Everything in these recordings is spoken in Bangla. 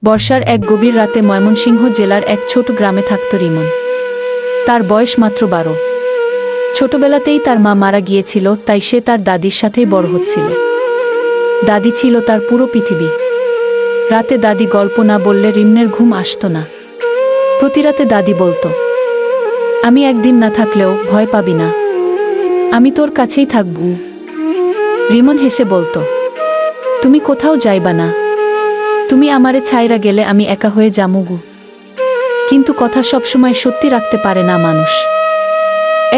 বর্ষার এক গভীর রাতে ময়মনসিংহ জেলার এক ছোট গ্রামে থাকত রিমন। তার বয়স মাত্র 12। ছোটবেলাতেই তার মা মারা গিয়েছিল, তাই সে তার দাদির সাথেই বড় হচ্ছিল। দাদি ছিল তার পুরো পৃথিবী। রাতে দাদি গল্প না বললে রিমনের ঘুম আসত না। প্রতি রাতে দাদি বলতো, আমি একদিন না থাকলেও ভয় পাবি না, আমি তোর কাছেই থাকব। রিমন হেসে বলতো, তুমি কোথাও যাইবা না, তুমি আমারে ছাইরা গেলে আমি একা হয়ে যামুগু। কিন্তু কথা সবসময় সত্যি রাখতে পারে না মানুষ।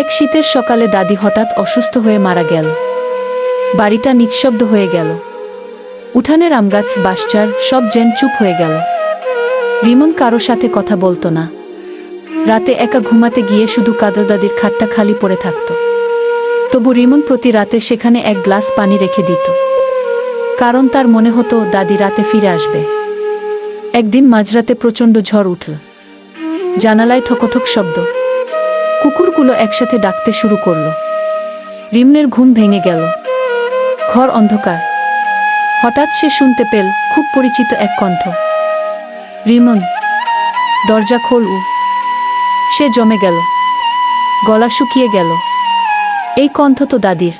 এক শীতের সকালে দাদি হঠাৎ অসুস্থ হয়ে মারা গেল। বাড়িটা নিঃশব্দ হয়ে গেল। উঠানের আমগাছ, বাঁশঝাড় সব যেন চুপ হয়ে গেল। রিমন কারো সাথে কথা বলতো না। রাতে একা ঘুমাতে গিয়ে শুধু কাঁদো, দাদির খাটটা খালি পড়ে থাকত। তবু রিমন প্রতি রাতে সেখানে এক গ্লাস পানি রেখে দিত, কারণ তার মনে হতো দাদি রাতে ফিরে আসবে। একদিন মাঝরাতে প্রচণ্ড ঝড় উঠল। জানালায় ঠকঠক শব্দ, কুকুরগুলো একসাথে ডাকতে শুরু করল। রিমনের ঘুম ভেঙে গেল। ঘর অন্ধকার। হঠাৎ সে শুনতে পেল খুব পরিচিত এক কণ্ঠ, রিমন, দরজা খোল। সে জমে গেল, গলা শুকিয়ে গেল। এই কণ্ঠ তো দাদির।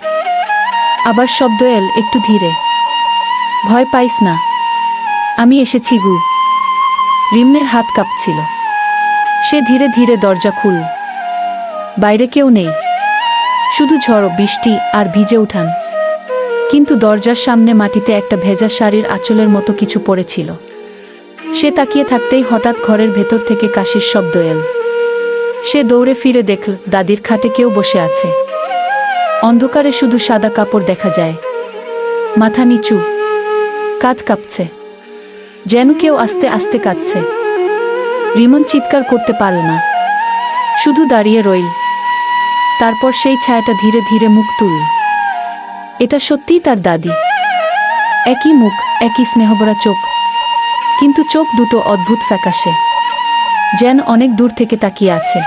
আবার শব্দ এল একটু ধীরে, ভয় পাইস না, আমি এসেছি গু। রিমনের হাত কাঁপছিল। সে ধীরে ধীরে দরজা খুলল। বাইরে কেউ নেই, শুধু ঝড়, বৃষ্টি আর ভিজে উঠান। কিন্তু দরজার সামনে মাটিতে একটা ভেজা শাড়ির আঁচলের মতো কিছু পড়েছিল। সে তাকিয়ে থাকতেই হঠাৎ ঘরের ভেতর থেকে কাশির শব্দ এল। সে দৌড়ে ফিরে দেখল দাদির খাটে কেউ বসে আছে। অন্ধকারে শুধু সাদা কাপড় দেখা যায়, মাথা নিচু, কাঁধ কাঁপছে, যেন কেউ আস্তে আস্তে কাঁদছে। রিমন চিৎকার করতে পারল না, শুধু দাঁড়িয়ে রইল। তারপর সেই ছায়াটা ধীরে ধীরে মুখ তুলল। এটা সত্যিই তার দাদি। একই মুখ, একই স্নেহভরা চোখ, কিন্তু চোখ দুটো অদ্ভুত ফ্যাকাশে, যেন অনেক দূর থেকে তাকিয়ে আছে।